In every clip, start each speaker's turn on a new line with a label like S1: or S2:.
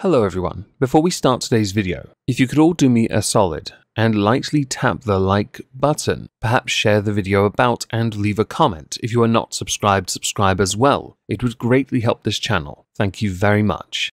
S1: Hello everyone. Before we start today's video, if you could all do me a solid and lightly tap the like button, perhaps share the video about and leave a comment. If you are not subscribed, subscribe as well. It would greatly help this channel. Thank you very much.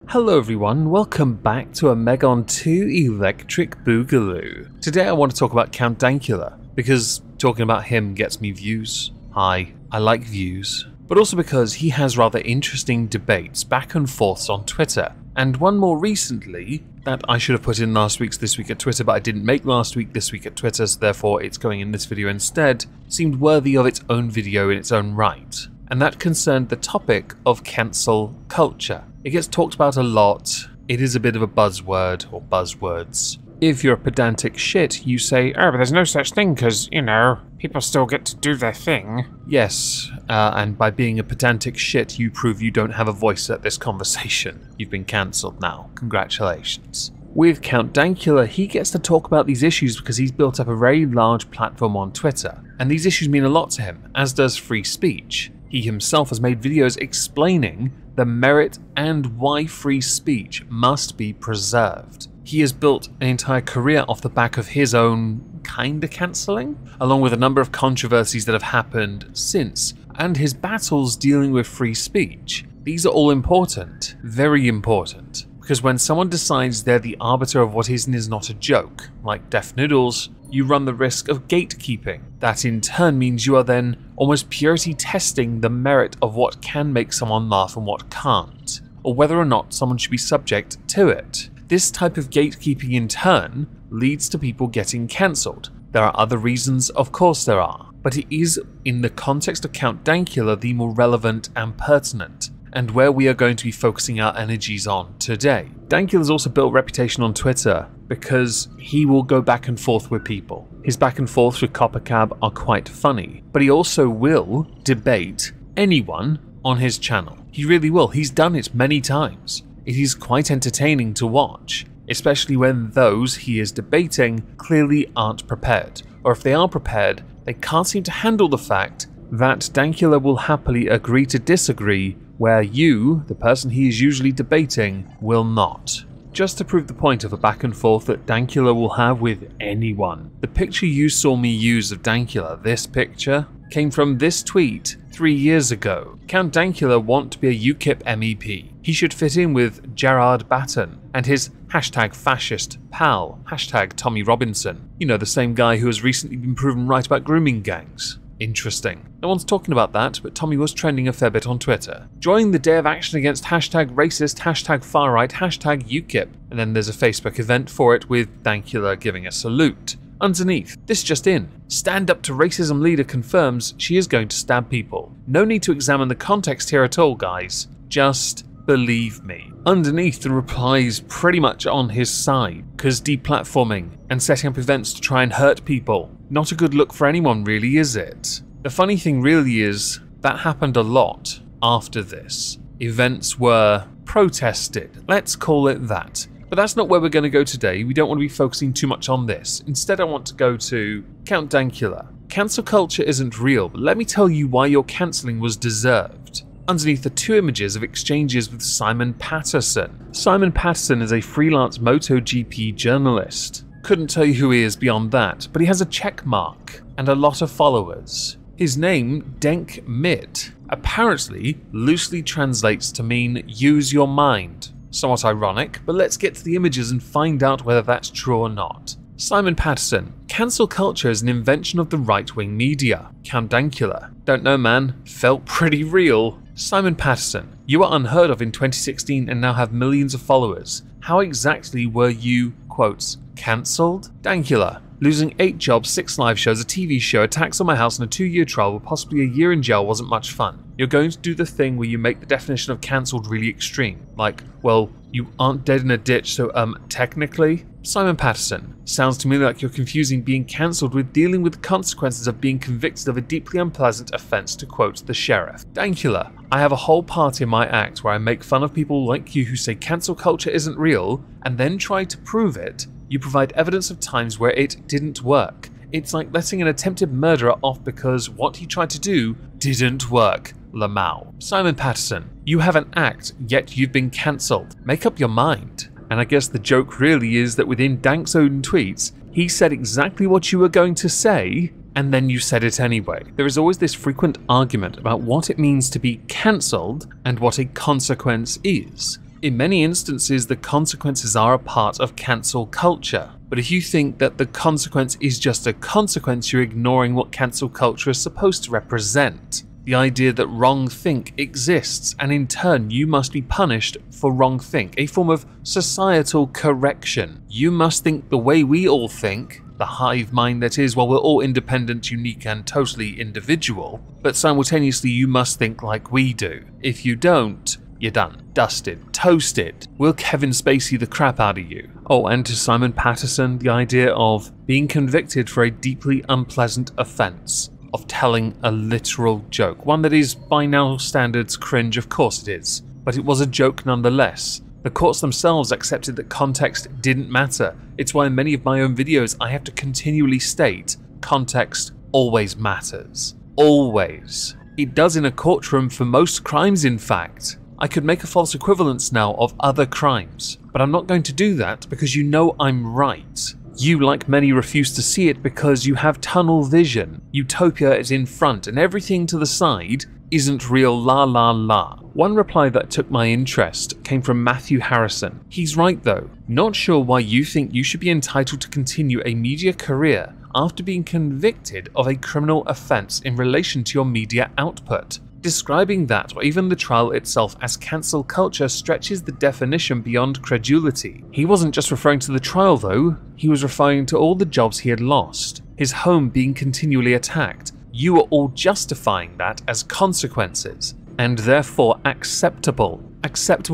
S1: Hello everyone, welcome back to a Megon 2 Electric Boogaloo. Today I want to talk about Count Dankula, because talking about him gets me views. Hi, I like views. But also because he has rather interesting debates back and forths on Twitter, and one more recently that I should have put in last week's This Week at Twitter, but I didn't make last week This Week at Twitter, so therefore it's going in this video instead, seemed worthy of its own video in its own right. And that concerned the topic of cancel culture. It gets talked about a lot. It is a bit of a buzzword, or buzzwords. If you're a pedantic shit, you say, oh, but there's no such thing because, you know, people still get to do their thing. Yes, and by being a pedantic shit, you prove you don't have a voice at this conversation. You've been cancelled now. Congratulations. With Count Dankula, he gets to talk about these issues because he's built up a very large platform on Twitter. And these issues mean a lot to him, as does free speech. He himself has made videos explaining the merit and why free speech must be preserved. He has built an entire career off the back of his own kinda cancelling, along with a number of controversies that have happened since, and his battles dealing with free speech. These are all important, very important, because when someone decides they're the arbiter of what is and is not a joke, like Deaf Noodles, you run the risk of gatekeeping. That in turn means you are then almost purity testing the merit of what can make someone laugh and what can't, or whether or not someone should be subject to it. This type of gatekeeping in turn leads to people getting cancelled. There are other reasons, of course there are, but it is, in the context of Count Dankula, the more relevant and pertinent, and where we are going to be focusing our energies on today. Dankula's also built a reputation on Twitter because he will go back and forth with people. His back and forths with Coppercab are quite funny, but he also will debate anyone on his channel. He really will. He's done it many times. It is quite entertaining to watch, especially when those he is debating clearly aren't prepared, or if they are prepared, they can't seem to handle the fact that Dankula will happily agree to disagree where you, the person he is usually debating, will not. Just to prove the point of a back and forth that Dankula will have with anyone. The picture you saw me use of Dankula, this picture, came from this tweet 3 years ago. Count Dankula want to be a UKIP MEP. He should fit in with Gerard Batten and his hashtag fascist pal, hashtag Tommy Robinson. You know, the same guy who has recently been proven right about grooming gangs. Interesting. No one's talking about that, but Tommy was trending a fair bit on Twitter. Join the day of action against hashtag racist, hashtag far right, hashtag UKIP. And then there's a Facebook event for it with Dankula giving a salute. Underneath, this just in. Stand up to racism leader confirms she is going to stab people. No need to examine the context here at all, guys. Just believe me. Underneath, the replies pretty much on his side, because deplatforming and setting up events to try and hurt people, not a good look for anyone really, is it? The funny thing really is, that happened a lot after this. Events were protested, let's call it that. But that's not where we're going to go today. We don't want to be focusing too much on this. Instead, I want to go to Count Dankula. Cancel culture isn't real, but let me tell you why your cancelling was deserved. Underneath are two images of exchanges with Simon Patterson. Simon Patterson is a freelance MotoGP journalist. Couldn't tell you who he is beyond that, but he has a check mark and a lot of followers. His name, Denk Mit, apparently loosely translates to mean use your mind. Somewhat ironic, but let's get to the images and find out whether that's true or not. Simon Patterson. Cancel culture is an invention of the right-wing media. Count Dankula. Don't know, man. Felt pretty real. Simon Patterson. You were unheard of in 2016 and now have millions of followers. How exactly were you, quotes, cancelled? Dankula. Losing 8 jobs, 6 live shows, a TV show, attacks on my house, and a 2-year trial with possibly a year in jail wasn't much fun. You're going to do the thing where you make the definition of cancelled really extreme. Like, well, you aren't dead in a ditch, so technically? Simon Patterson. Sounds to me like you're confusing being cancelled with dealing with the consequences of being convicted of a deeply unpleasant offence, to quote the sheriff. Dankula. I have a whole part in my act where I make fun of people like you who say cancel culture isn't real, and then try to prove it. You provide evidence of times where it didn't work. It's like letting an attempted murderer off because what he tried to do didn't work. Lamau. Simon Patterson, you have an act, yet you've been cancelled. Make up your mind. And I guess the joke really is that within Dank's own tweets, he said exactly what you were going to say, and then you said it anyway. There is always this frequent argument about what it means to be cancelled and what a consequence is. In many instances, the consequences are a part of cancel culture. But if you think that the consequence is just a consequence, you're ignoring what cancel culture is supposed to represent. The idea that wrongthink exists, and in turn you must be punished for wrongthink, a form of societal correction. You must think the way we all think, the hive mind that is, while we're all independent, unique, and totally individual, but simultaneously you must think like we do. If you don't, you're done. Dusted. Toasted. Will Kevin Spacey the crap out of you. Oh, and to Simon Patterson, the idea of being convicted for a deeply unpleasant offence, of telling a literal joke. One that is, by now standards, cringe, of course it is. But it was a joke nonetheless. The courts themselves accepted that context didn't matter. It's why in many of my own videos I have to continually state, context always matters. Always. It does in a courtroom for most crimes, in fact. I could make a false equivalence now of other crimes, but I'm not going to do that because you know I'm right. You, like many, refuse to see it because you have tunnel vision. Utopia is in front and everything to the side isn't real la la la. One reply that took my interest came from Matthew Harrison. He's right though. Not sure why you think you should be entitled to continue a media career after being convicted of a criminal offence in relation to your media output. Describing that, or even the trial itself, as cancel culture stretches the definition beyond credulity. He wasn't just referring to the trial though, he was referring to all the jobs he had lost, his home being continually attacked. You are all justifying that as consequences, and therefore acceptable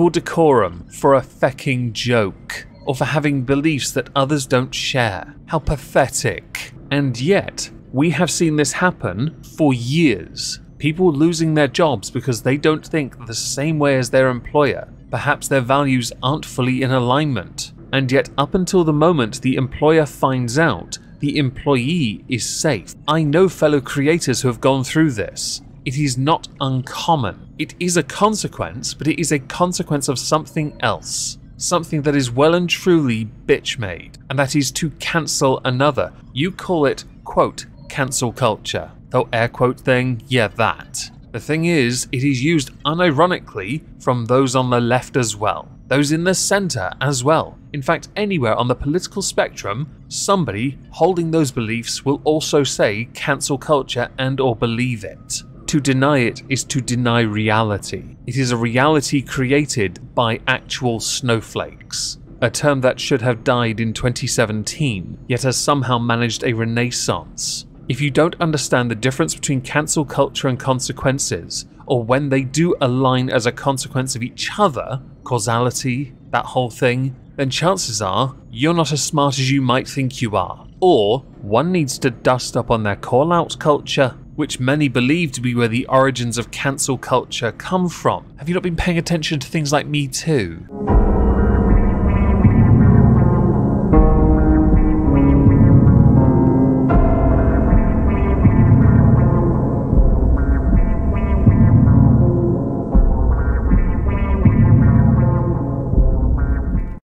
S1: decorum for a fecking joke, or for having beliefs that others don't share. How pathetic. And yet, we have seen this happen for years. People losing their jobs because they don't think the same way as their employer. Perhaps their values aren't fully in alignment. And yet up until the moment the employer finds out, the employee is safe. I know fellow creators who have gone through this. It is not uncommon. It is a consequence, but it is a consequence of something else. Something that is well and truly bitch-made. And that is to cancel another. You call it, quote, cancel culture. Though air quote thing, yeah, that. The thing is, it is used unironically from those on the left as well. Those in the centre as well. In fact, anywhere on the political spectrum, somebody holding those beliefs will also say cancel culture and or believe it. To deny it is to deny reality. It is a reality created by actual snowflakes. A term that should have died in 2017, yet has somehow managed a renaissance. If you don't understand the difference between cancel culture and consequences, or when they do align as a consequence of each other, causality, that whole thing, then chances are you're not as smart as you might think you are. Or one needs to dust up on their call-out culture, which many believe to be where the origins of cancel culture come from. Have you not been paying attention to things like Me Too?